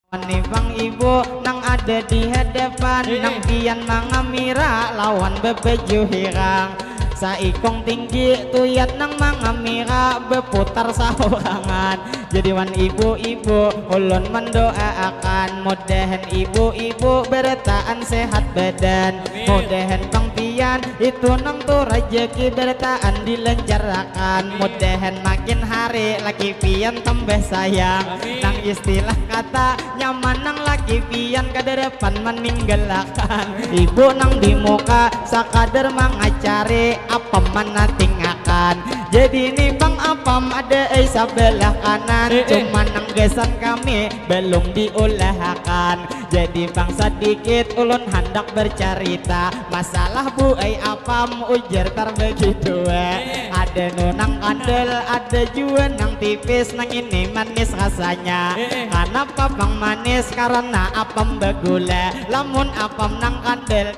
Nih bang ibu nang ada di hadapan nang pian mangamira lawan bebeju hirang saikong tinggi tuyat nang mangamira beputar sahurangan jadi wan ibu-ibu ulun mendoakan mudahan ibu-ibu bertaan sehat badan mudahan bang pian itu nang tu rezeki bertaan dilancarkan mudahan makin hari laki pian tambah sayang nang istilah kata nyaman nang laki pian ke depan meninggalkan ibu nang di muka sakadar mangacari apa mana tinggalkan jadi nih bang apam ada sebelah kanan cuma nang gesan kami belum diulahkan jadi bang sedikit ulun hendak bercerita masalah bu apam ujar tar begitu ada nunang kandel ada juga nang tipis nang ini manis rasanya karena bang manis karena apam begula lamun apam nang kandel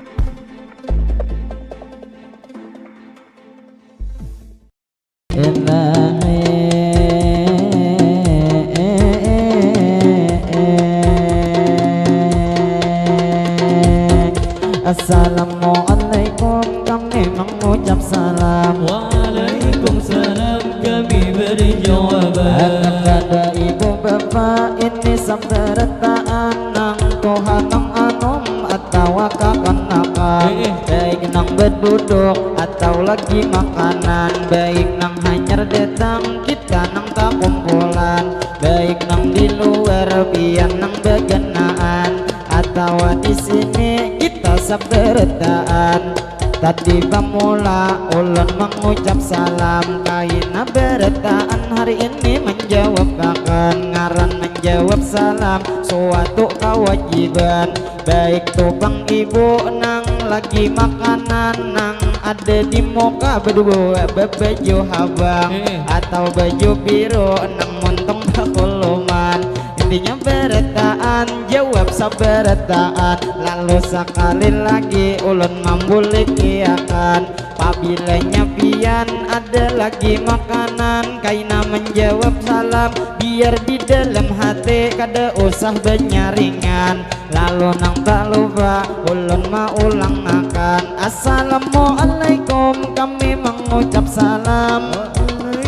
Assalamualaikum kami mengucap salam. Waalaikumsalam kami beri jawaban. Kepada ibu bapak ini sabarataan nang Tuhan nang anom atau kakan-kakan baik nang berduduk atau lagi makanan baik nang hanyar datang kita nang tak kumpulan baik nang di luar pian nang begenaan atau di sini kita sabarataan tadi pamula ulun mengucap salam kaina berataan hari ini menjawab bahkan ngaran menjawab salam suatu kewajiban baik tuh bang ibu nang lagi makanan nang ada di muka berdua baju habang atau baju biru nang montong bakuluman intinya berataan jawab sabarataan lalu sekali lagi ulun mambulik iakan pabilanya pian ada lagi makanan kaina menjawab salam biar di dalam hati kada usah benyaringan lalu nang tak lupa ulun maulang makan assalamualaikum kami mengucap salam.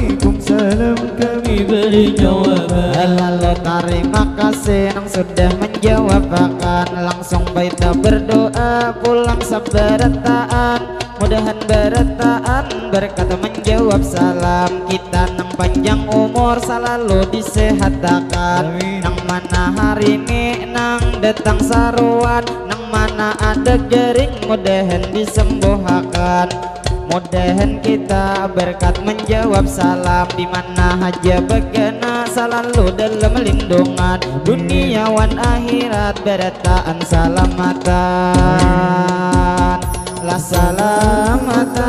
Waalaikumsalam kami beri jawaban. Lalu terima kasih nang sudah menjawab bahkan langsung baita berdoa pulang sabarataan mudahan berataan berkata menjawab salam kita nang panjang umur selalu disehatkan nang mana hari ini nang datang saruan nang mana ada gering mudahan disembuhkan mudahan kita berkat menjawab salam di mana haja begana selalu dalam lindungan dunia wan akhirat berataan salamatan la salamatan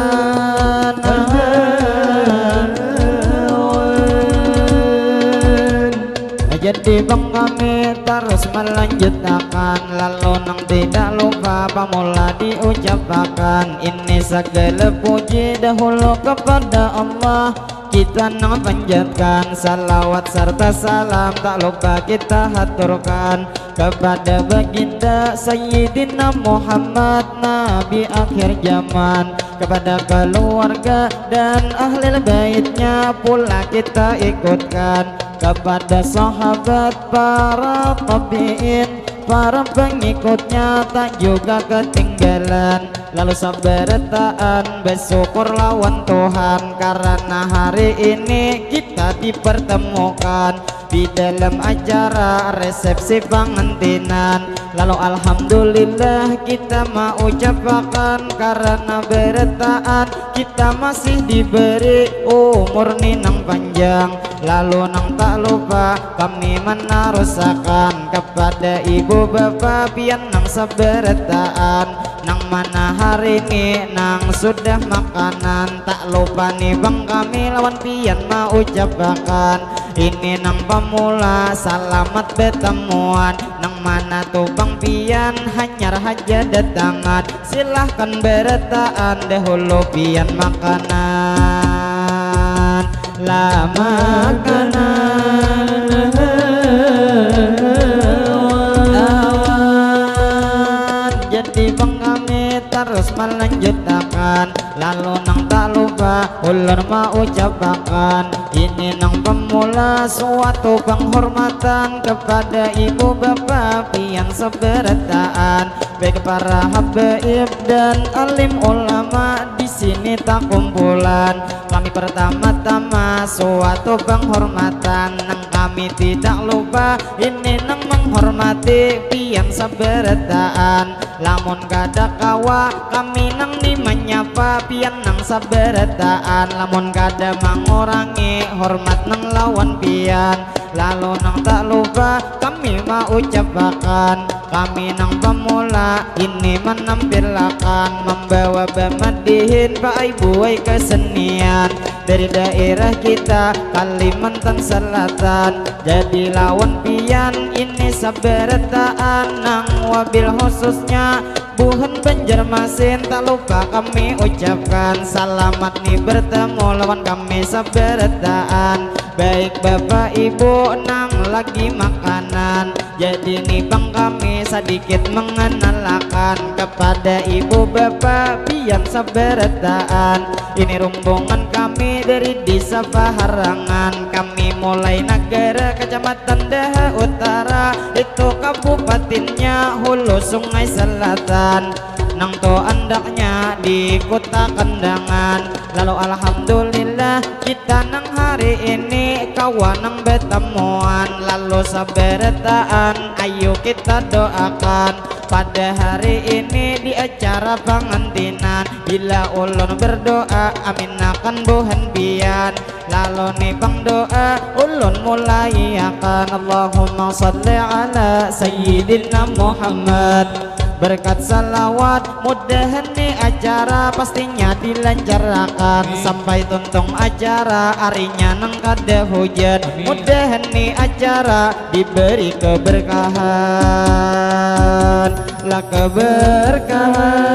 jadi bang kami terus melanjutkan lalu nang tidak lupa pamula diucapkan ini segala puji dahulu kepada Allah kita nang panjatkan salawat serta salam tak lupa kita haturkan kepada baginda Sayyidina Muhammad Nabi akhir zaman kepada keluarga dan ahli baitnya pula kita ikutkan kepada sahabat para tabi'in para pengikutnya tak juga ketinggalan lalu sabarataan bersyukur lawan Tuhan karena hari ini kita dipertemukan di dalam acara resepsi pengantinan lalu alhamdulillah kita mau ucapkan karena berataan kita masih diberi umur ninang panjang lalu nang tak lupa kami menarusakan kepada ibu bapak pian nang sabarataan nang mana hari ini nang sudah makanan tak lupa nih bang kami lawan pian mau ucapkan ini nang pamula selamat bertemuan nang mana tuh bang pian hanyar haja datangan silahkan berataan dahulu pian makanan lah makanan jadi bang kami terus melanjutkan. Lalu nang tak lupa ulun mau ucapkan, ini nang pemula suatu penghormatan kepada ibu bapak pian seberataan, baik para habaib dan alim ulama di sini tak kumpulan. Kami pertama-tama suatu penghormatan nang kami tidak lupa, ini nang menghormati pian seberataan. Lamun kada kawa kami nang di menyapa pian nang saberataan, lamun kada mengurangi hormat nang lawan pian. Lalu nang tak lupa kami mau ucapkan, kami nang pemula ini menampilkan, membawa bemadihin pak ibu kesenian dari daerah kita Kalimantan Selatan. Jadi lawan pian ini saberataan nang wabil khususnya Buhan Banjarmasin, tak lupa kami ucapkan selamat nih bertemu lawan kami saberataan. Baik bapak ibu nang lagi makanan, jadi nih bang kami sedikit mengenalkan kepada ibu bapak pian saberataan. Ini rombongan kami dari desa Paharangan, kami mulai negara kecamatan Daha Utara, itu kabupatennya Hulu Sungai Selatan. Nang to andaknya di kota Kandangan. Lalu alhamdulillah kita nang hari ini kawan nang betemuan. Lalu saberataan ayo kita doakan pada hari ini di acara pengantinan. Bila ulun berdoa amin akan buhan pian. Lalu nih bang doa ulun mulai akan, Allahumma salli ala Sayyidina Muhammad. Berkat salawat mudahan nih acara pastinya dilancarkan sampai tuntung acara harinya nang kada hujan. Mudahan nih acara diberi keberkahan, lah keberkahan.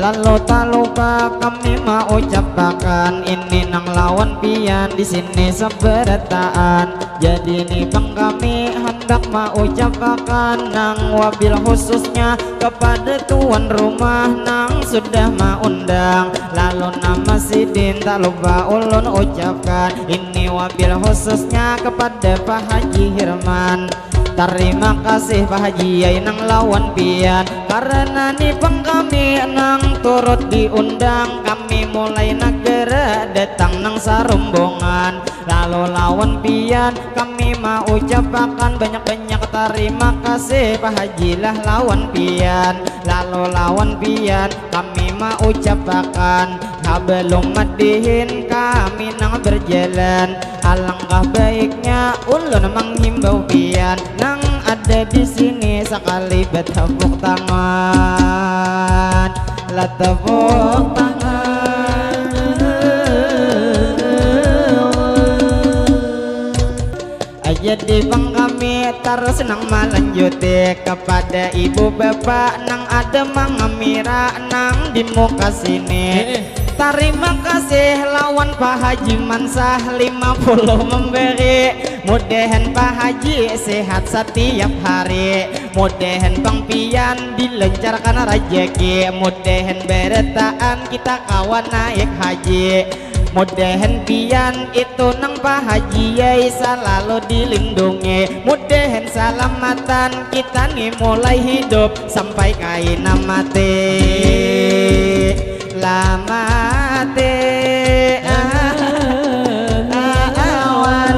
Lalu tak lupa kami mau ucapkan, ini nang lawan pian di sini saberataan. Jadi nih bang kami hendak mau ucapkan nang wabil khususnya kepada tuan rumah nang sudah mau undang. Lalu nama sidin tak lupa ulun ucapkan, ini wabil khususnya kepada Pak Haji Hirman. Terima kasih Pak Haji Yai nang lawan pian, karena nih bang kami nang turut diundang. Kami mulai negara datang nang sarombongan. Lalu lawan pian kami mau ucapkan banyak-banyak terima kasih Pak Haji lah lawan pian. Lalu lawan pian kami mau ucapkan, belum madihin kami nang berjalan. Alangkah baiknya ulun menghimbau pian nang ada di sini sekali bertepuk tangan, lah tepuk tangan. Jadi bang kami terus nang melanjuti kepada ibu bapak nang ada mangamira nang di muka sini. Terima kasih lawan Pak Haji Mansah 50 memberi. Mudahan Pak Haji sehat setiap hari. Mudahan Bang Pian dilancarkan rezeki. Mudahan beretaan kita kawan naik haji. Mudahan pian itu nang Pak Haji Yai selalu dilindungi. Mudahan salamatan kita nih mulai hidup sampai kaina mati. Lamate awan-awan.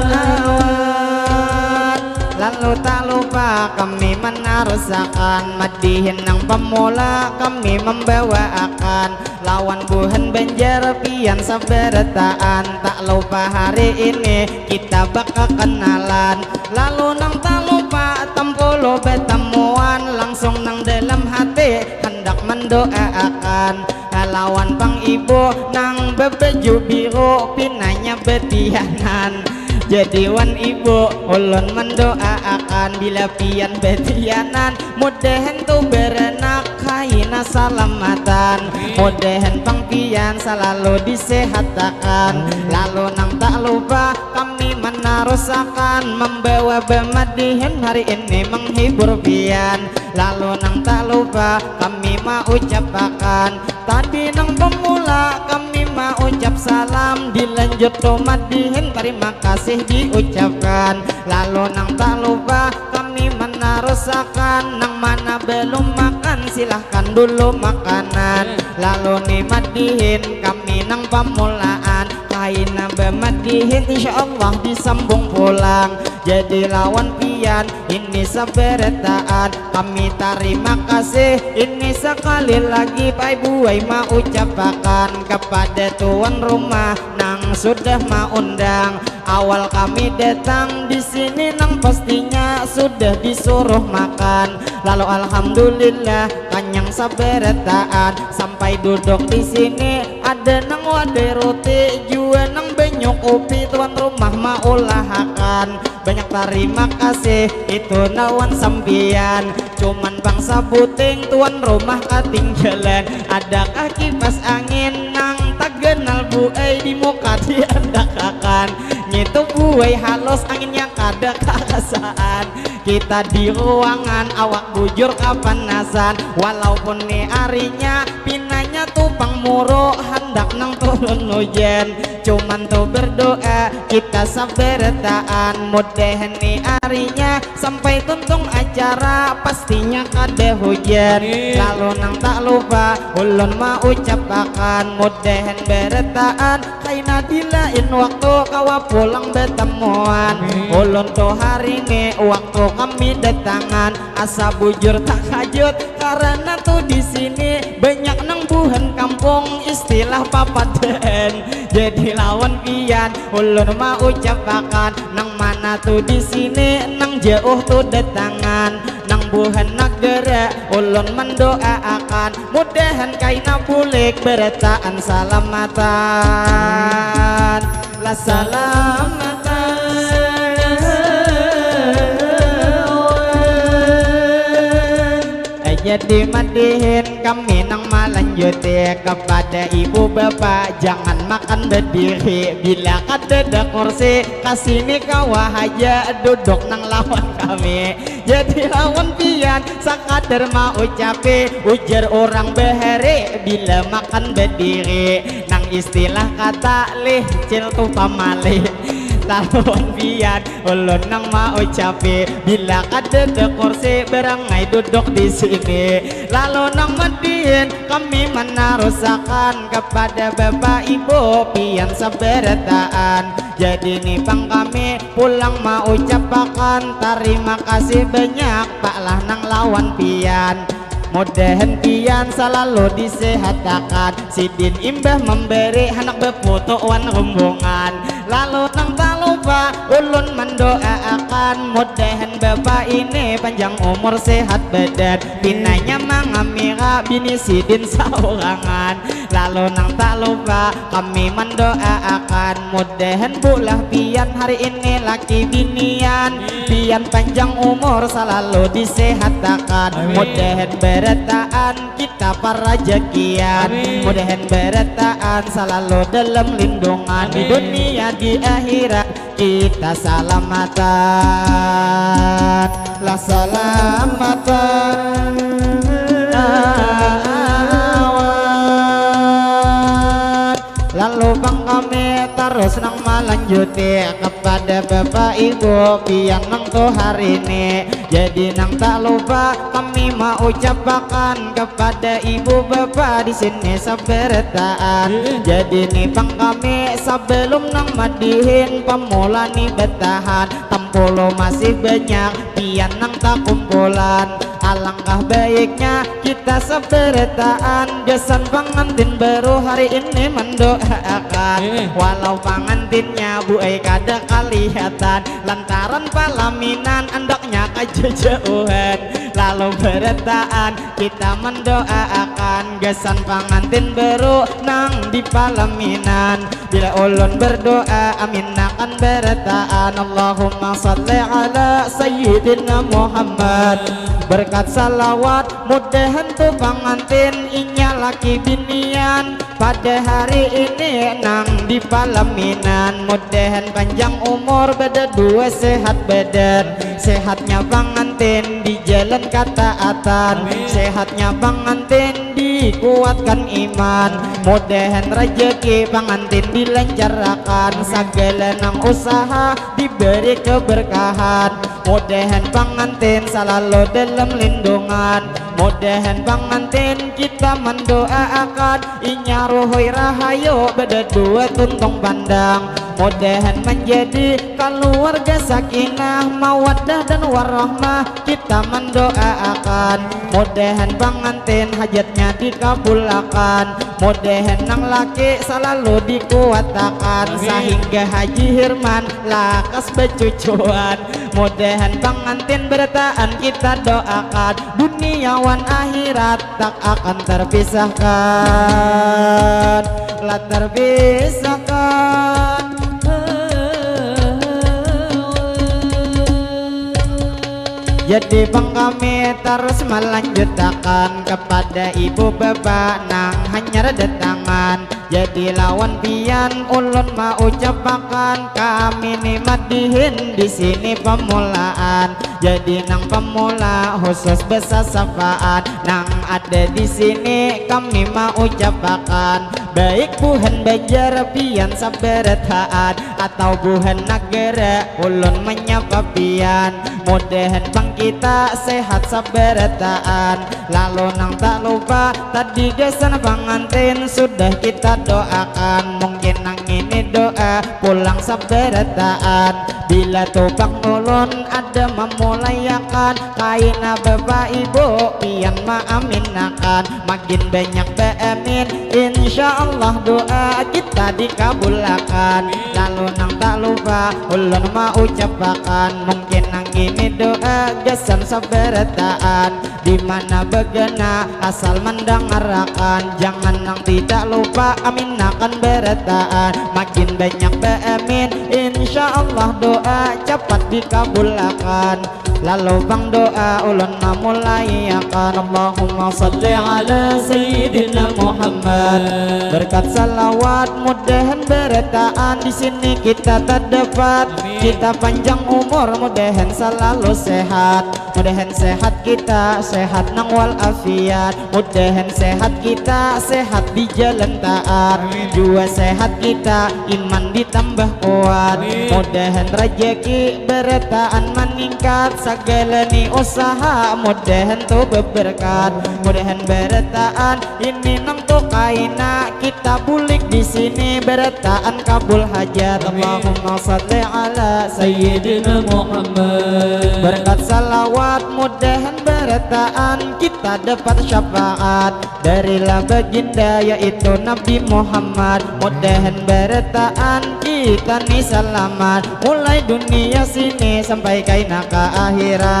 Lalu tak lupa kami menarusakan madihin nang pemula kami membawa akan lawan buhan Banjar pian saberataan. Tak lupa hari ini kita bakal kenalan. Lalu nang tak lupa tempolo betemuan langsung nang dalam hati hendak mendoakan lawan Bang Ibu nang bebeju biru pinanya betianan. Jadi wan ibu ulun mendoakan bila pian betianan mudahan tu berenak kaina salamatan. Mudahan Bang Pian selalu disehatkan. Lalu nang tak lupa kami menarusakan membawa bemadihin hari ini menghibur pian. Lalu nang tak lupa kami mau ucapkan tadi nang pemula kami mau ucap salam dilanjut madihin terima kasih diucapkan. Lalu nang tak lupa kami menarusakan nang mana belum makan silahkan dulu makanan. Lalu nih madihin kami nang pemulaan kaina bemadihin insyaallah disambung pulang jadi lawan pian ini saberataan kami terima kasih ini sekali lagi Pak Buai mau ucapkan kepada tuan rumah nang sudah mau undang awal kami datang di sini nang pastinya sudah disuruh makan lalu alhamdulillah kanyang saberataan sampai duduk di sini ada nang wadah roti juga nang benyok kopi tuan rumah mau ulahakan banyak terima kasih itu nawan sampian cuman bangsa puting tuan rumah ketinggalan adakah kipas angin nang tak kenal buai di muka diandakakan nyitu buai halus anginnya kada kakasaan kita di ruangan awak bujur kapanasan walaupun nih harinya pinanya tupang muro hendak nang turun hujan cuman tuh berdoa kita saberataan mudah nih harinya sampai tuntung acara pastinya kada hujan lalu nang tak lupa ulun mau ucapkan mudahan berataan kaina dilain waktu kawa pulang betemuan ulun tuh hari ini waktu kami datangan asa bujur tak hajut karena tuh di sini banyak nang buhan kampung istilah papadan jadi lawan pian ulun mau ucapkan nang mana tuh di sini nang jauh tuh datangan nang buhan negara ulun mendoakan mudahan kaina bulik berataan salamatan la salamatan jadi madihin kami nang melanjuti kepada ibu bapak jangan makan berdiri bila kada kursi kasini kawah aja duduk nang lawan kami jadi lawan pian sakadar mau ucapi ujar orang beheri bila makan berdiri nang istilah kata lih cil tu pamalih lawan pian ulun nang mau ucapi bila kada kursi berangai duduk di sini lalu nang madihin kami menarusakan kepada bapak ibu pian saberataan jadi nih bang kami pulang mau ucapkan terima kasih banyak pak lah nang lawan pian mudahan pian selalu disehatkan sidin imbah memberi anak beputuan rombongan lalu nang tak lupa ulun mendoakan mudahan bapak ini panjang umur sehat badan pinanya mangamira bini sidin saurangan lalu nang tak lupa kami mendoakan mudahan bulah pian hari ini laki binian pian panjang umur selalu disehatkan mudahan berataan kita para jakian mudahan berataan selalu dalam lindungan di dunia di akhirat kita salamatan la salamatan lalu bang kami terus nang melanjuti kepada bapak ibu pian nang tuh hari ini jadi nang tak lupa kami mau ucapkan kepada ibu bapak di sini saberataan jadi nih bang kami sebelum nang madihin pemula nih bertahan tempulo masih banyak pian nang tak kumpulan alangkah baiknya kita saberataan jasan pengantin baru hari ini mendoakan walau pengantinnya buai kada kelihatan lantaran pelaminan andaknya aja jauhan lalu beretaan kita mendoakan gesan pangantin beru nang di palaminan bila ulun berdoa amin akan beretaan Allahumma salli ala sayyidina Muhammad berkat salawat mudahan tu pangantin inya laki binian pada hari ini nang di palaminan mudahan panjang umur beda dua sehat badan sehatnya pangantin di jalan ketaatan sehatnya pangantin dikuatkan iman mudahan rezeki pangantin dilancarkan segala nang usaha diberi keberkahan mudahan pangantin selalu dalam lindungan mudahan pangantin kita mendoakan inya ruhoi rahayu beda dua tuntung pandang mudahan menjadi keluarga sakinah mawaddah dan warahmah kita mendoakan mudahan pangantin hajatnya dikabulkan mudahan nang laki selalu dikuatakan sehingga Haji Hirman lakas becucuan mudahan pangantin bertahan kita doakan duniawan akhirat tak akan terpisahkan lah terpisahkan jadi bang kami terus melanjutkan kepada ibu bapak nang hanya ada tangan jadi lawan pian ulun mau ucapakan kami nikmat dihin di sini pemulaan jadi nang pemula khusus besar syafaat nang ada di sini kami mau ucapakan baik buhan Banjar pian sabarataan atau buhan negara ulun menyapa pian mudahan bang kita sehat sabarataan lalu nang tak lupa tadi gesan pangantin sudah kita doakan mungkin nang ini doa pulang sabarataan bila topang ulun ada memulayakan kaina bapak ibu pian maaminakan makin banyak beamin insyaallah doa kita dikabulkan lalu nang tak lupa ulun mau ucapakan mungkin nang ini doa gesan sabarataan di mana begena asal mendengarkan jangan nang tidak lupa amin akan beretaan makin banyak beamin insyaallah doa cepat dikabulkan lalu bang doa ulun memulai akan Allahumma salli ala sayyidina Muhammad berkat salawat mudahan beretaan di sini kita terdapat kita panjang umur mudahan selalu sehat mudahan sehat kita sehat nang wal afiat mudahan sehat kita sehat di jalan taat jua sehat kita iman ditambah kuat mudahan rezeki beretaan meningkat segala ni usaha mudahan tu berberkat mudahan beretaan ini nang tu kaina kita bulik di sini beretaan kabul hajat Allahumma salli ala sayyidina Muhammad berkat salawat mudahan beretaan kita dapat syafaat dari baginda yaitu Nabi Muhammad mudahan beretaan kita ni selamat mulai dunia sini sampai kaina ke akhirat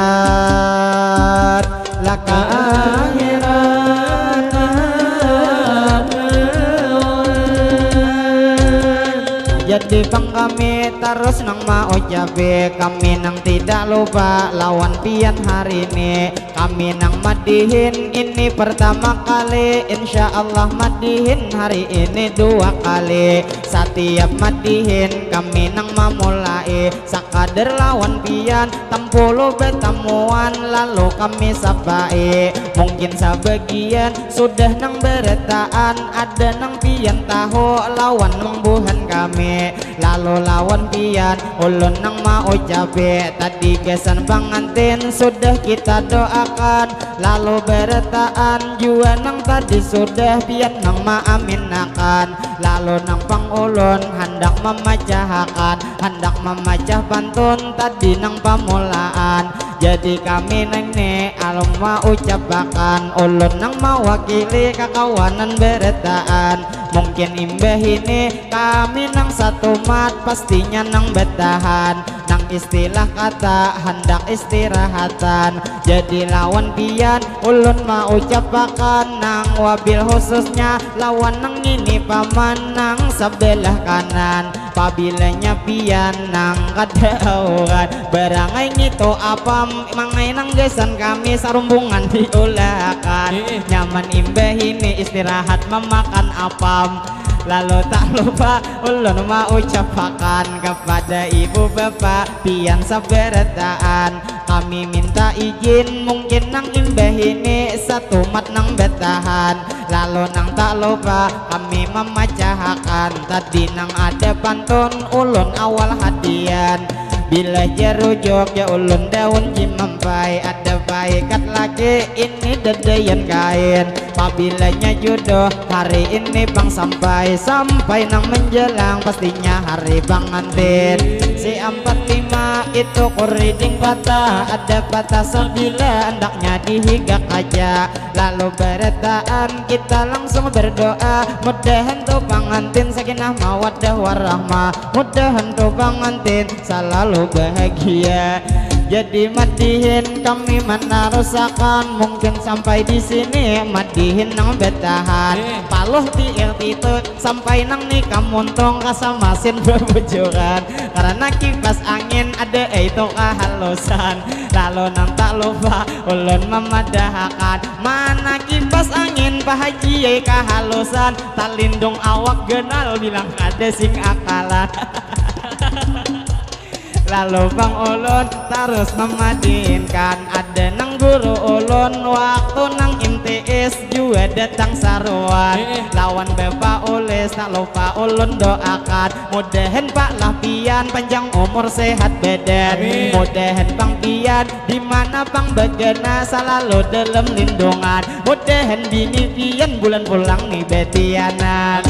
laka akhirat jadi bang kami terus nang mau jabe kami nang tidak lupa lawan pian hari ini kami nang madihin ini pertama kali insyaallah madihin hari ini dua kali setiap madihin kami nang memulai sakadar lawan pian tempuluh betamuan lalu kami sabai mungkin sebagian sudah nang beretaan ada nang pian tahu lawan mengbuhan kami lalu lawan pian ulun nang mau jabe tadi gesan pangantin sudah kita doakan lalu beretaan jua nang tadi sudah pian nang maaminakan lalu nang pang ulun hendak memecahkan hendak memecah pantun tadi nang pamulaan jadi kami nang ne alum mau ucapakan ulun nang mewakili kakawanan beretaan mungkin imbah ini kami nang satu mat pastinya nang bertahan nang nang istilah kata hendak istirahatan. Jadi lawan pian ulun mau ucapakan nang wabil khususnya lawan nang ini paman nang sebelah kanan. Pabilanya pian nang kadauran berangai ngito apa mangai nang gesan kami sarumbungan diulakan. Nyaman imbah ini istirahat memakan apam. Lalu tak lupa ulun mau ucapakan kepada ibu bapak pian saberataan. Kami minta izin mungkin nang imbah ini satu mat nang betahan. Lalu nang tak lupa kami memacahkan tadi nang ada pantun ulun awal hadian. Bila jerujuk ya ulun daun jimampai ada baikat lagi ini dedayan kain. Pabilanya jodoh hari ini bang sampai nang menjelang pastinya hari bang ngantin. Si 45 itu kuriding patah ada patah sembilan hendaknya dihigak aja. Lalu beretaan kita langsung berdoa mudahan tuh pengantin sakinah mawaddah warahmah. Mudahan tuh pengantin selalu bahagia. Jadi madihin kami mana rusakan mungkin sampai di sini madihin nang betahan. Paluh tiir itu sampai nang nikah muntung kasamasin berbujuran karena kipas angin ada itu kehalusan. Lalu nang tak lupa ulun memadahkan mana kipas angin Pak Haji kehalusan tak lindung awak genal bilang ada sing akalan. Lalu bang ulun terus memadinkan ada nang guru ulun waktu nang MTS juga datang saruan. Lawan bapak ulis tak lupa ulun doakan mudahan pak lapian panjang umur sehat badan. Mudahan bang pian dimana bang bagana selalu dalam lindungan. Mudahan bini pian bulan pulang nih betianan.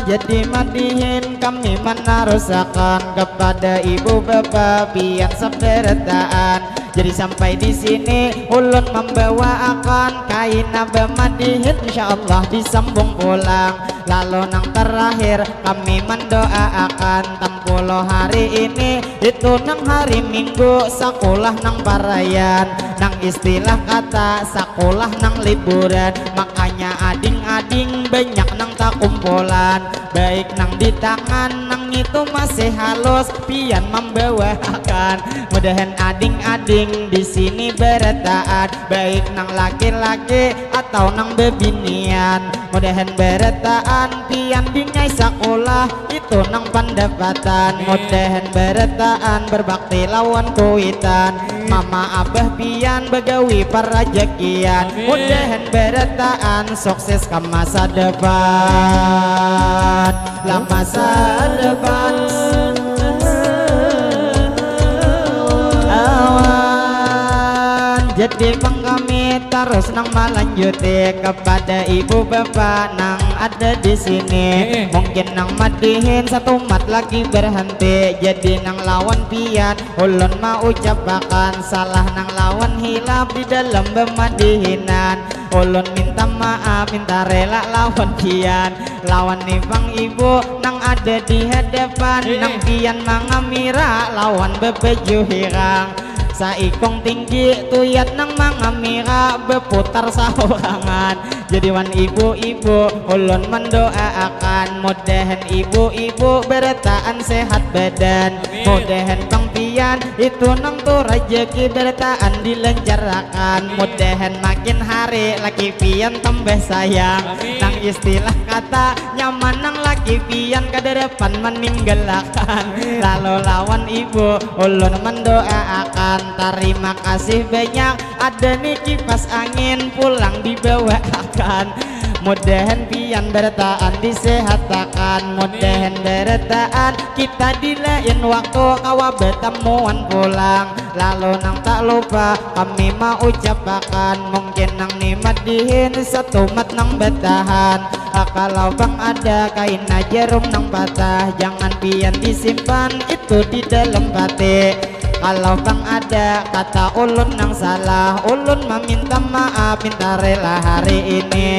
Jadi madihin kami mana rusakan kepada ibu bapak pian sabderataan. Jadi sampai di sini ulun membawa akan kain abah madihin insyaallah disambung pulang. Lalu nang terakhir kami mendoakan 60 hari ini itu nang hari Minggu sekolah nang parayan. Nang istilah kata sekolah nang liburan makanya ading-ading banyak nang tak kumpulan. Baik nang di tangan nang itu masih halus pian membawakan. Mudahan ading-ading di sini beretaan baik nang laki-laki atau nang bebinian. Mudahan beretaan pian dingai sekolah itu nang pendapatan. Mudahan beretaan berbakti lawan kuitan mama abah pian begawi parajakian. Mudahan beretaan sukses ke masa depan lah masa depan. Jadi bang kami terus nang melanjuti kepada ibu bapak nang ada di sini. Mungkin nang madihin satu mat lagi berhenti. Jadi nang lawan pian ulun mau ucapakan salah nang lawan hilap di dalam bemadihinan. Ulun minta maaf minta rela lawan pian. Lawan nih bang ibu nang ada di hadapan nang pian mangamira lawan bebeju hirang. Saikong tinggi tuyat nang mangamira beputar sahurangan. Jadi wan ibu-ibu ulun mendoakan mudahan ibu-ibu beretaan sehat badan. Mudahan bang pian itu nang tu rezeki beretaan dilancarkan. Mudahan makin hari laki pian tambah sayang. Nang istilah kata nyaman nang laki pian ke depan meninggalkan. Lalu lawan ibu ulun mendoakan terima kasih banyak ada nih kipas angin pulang dibawakan. Mudahan pian bertaan disehatakan. Mudahan bertaan kita di lain waktu kawa bertemuan pulang. Lalu nang tak lupa kami mau ucapakan mungkin nang nikmat dihin satu mat nang betahan. Kalau bang ada kain jarum nang patah jangan pian disimpan itu di dalam batik. Kalau bang ada kata ulun yang salah, ulun meminta maaf, minta rela hari ini.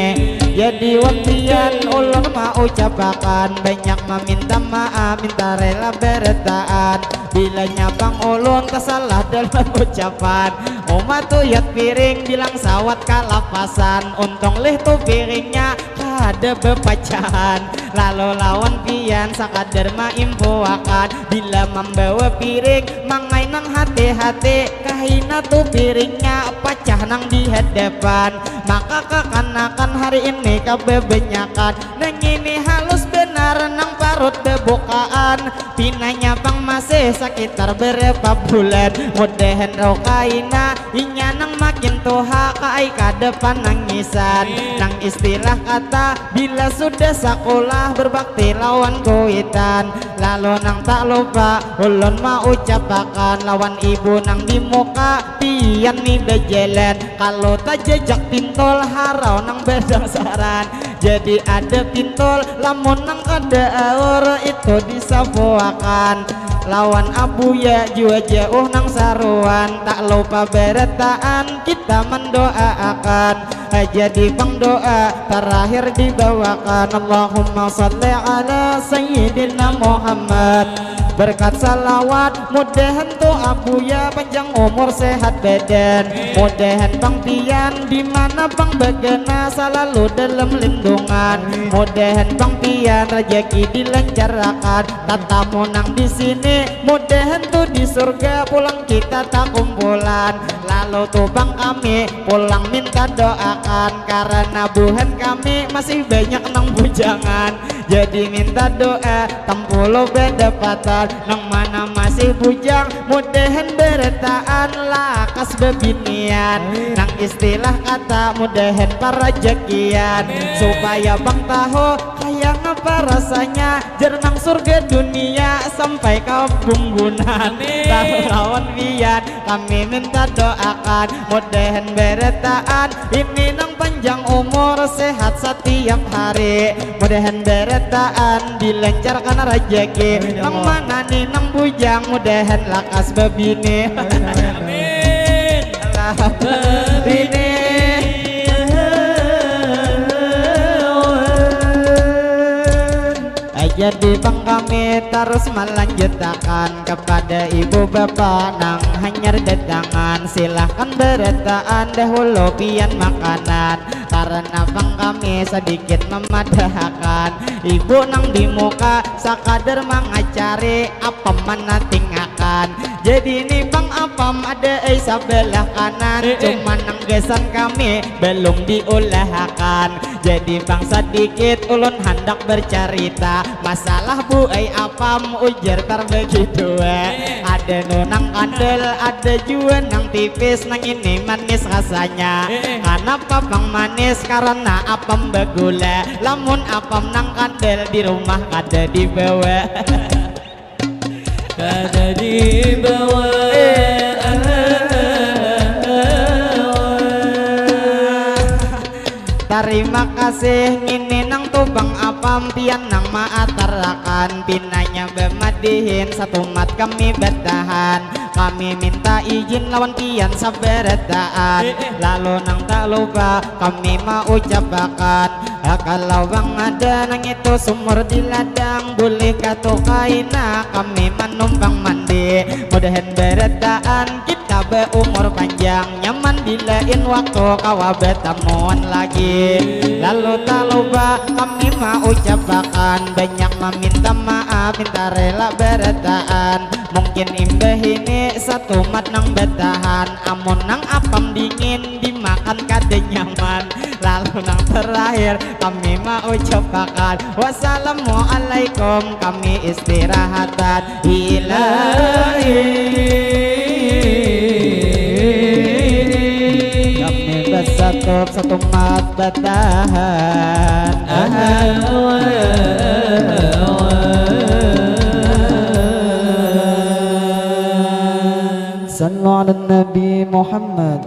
Jadi waktian ulun mau ucapakan, banyak meminta maaf, minta rela bertaan. Bilanya bang ulun tersalah dalam ucapan, umat tuyat piring bilang sawat kalapasan. Untung leh tu piringnya ada bepacahan. Lalu lawan pian sakadar maimpuakan, bila membawa piring mangai nang hati-hati, kahina tu piringnya pecah nang di hadapan. Maka kekanakan hari ini kebebanyakan, nang ini halus benar nang parut bebukaan. Pinanya bang masih sekitar berapa bulan, mudahan rokaina inya nang makin tuha kai ke depan nangisan. Nang istilah kata bila sudah sekolah berbakti lawan kuitan. Lalu nang tak lupa ulun mau ucapakan, lawan ibu nang di muka pian ni bejalan. Kalau tak jejak pintol harau nang bedang saran. Jadi ada pintol lamun nang kada aur itu disapuakan. Lawan abu ya jua jauh nang saruan, tak lupa beretaan kita mendoakan. Jadi bang doa terakhir dibawakan, Allahumma salli ala Sayyidina Muhammad. Berkat salawat mudahan tu abu ya panjang umur sehat badan. Mudahan bang pian dimana bang bagana selalu dalam lindungan. Mudahan bang pian rezeki dilancarkan, tatamu nang di sini mudahan tu di surga pulang kita tak kumpulan. Lalu tu bang kami pulang minta doakan, karena buhan kami masih banyak nang bujangan. Jadi minta doa tempulo bedapatan, nang mana masih bujang mudahan beretaan lakas bebinian. Nang istilah kata mudahan parajekian, supaya bang tahu kayak apa rasanya jernang surga dunia sampai ke bunggunan. Tahu lawan bian kami minta doakan, mudahan beretaan ini nang panjang umur sehat setiap hari. Mudahan beretaan dilancarkan rezeki, nang mana nih nang bujang mudahan lakas bebini. Amin. Bebini. Jadi bang kami terus melanjutkan kepada ibu bapak nang hanyar datangan. Silahkan beretaan dahulu pian makanan, karena bang kami sedikit memadahkan. Ibu nang di muka sakadar mangacari apa mana tinggakan. Jadi ini bang apam ada sebelah kanan, cuma nang gesan kami belum diulahkan. Jadi bang sedikit ulun hendak bercerita masalah bu apam ujar terbagi dua. Ada nunang kandel, ada juga nang tipis, nang ini manis rasanya. Kenapa bang manis? Karena apam begula. Lamun apam nang kandel di rumah kada dibawa. Kada dibawa. Terima kasih ini nang tubang apam pian nang maatarakan. Pinanya bemadihin satu mat kami bertahan. Kami minta izin lawan pian saberetaan. Lalu nang tak lupa kami mau ucapakan, kalau bang ada nang itu sumur di ladang, boleh katukaina kami menumpang mandi. Mudahan beretaan kita berumur panjang, nyaman dilain waktu kawa bertemuan lagi. Lalu tak lupa kami mau ucapakan, banyak meminta maaf, minta rela beretaan. Mungkin imbah ini satu mat nang bertahan, amun nang apam dingin dimakan kada nyaman. Lalu nang terakhir kami mau ucapakan, wassalamualaikum kami istirahatan ilahi. Kami bersatu mat bertahan. Sallu ala Nabi Muhammad.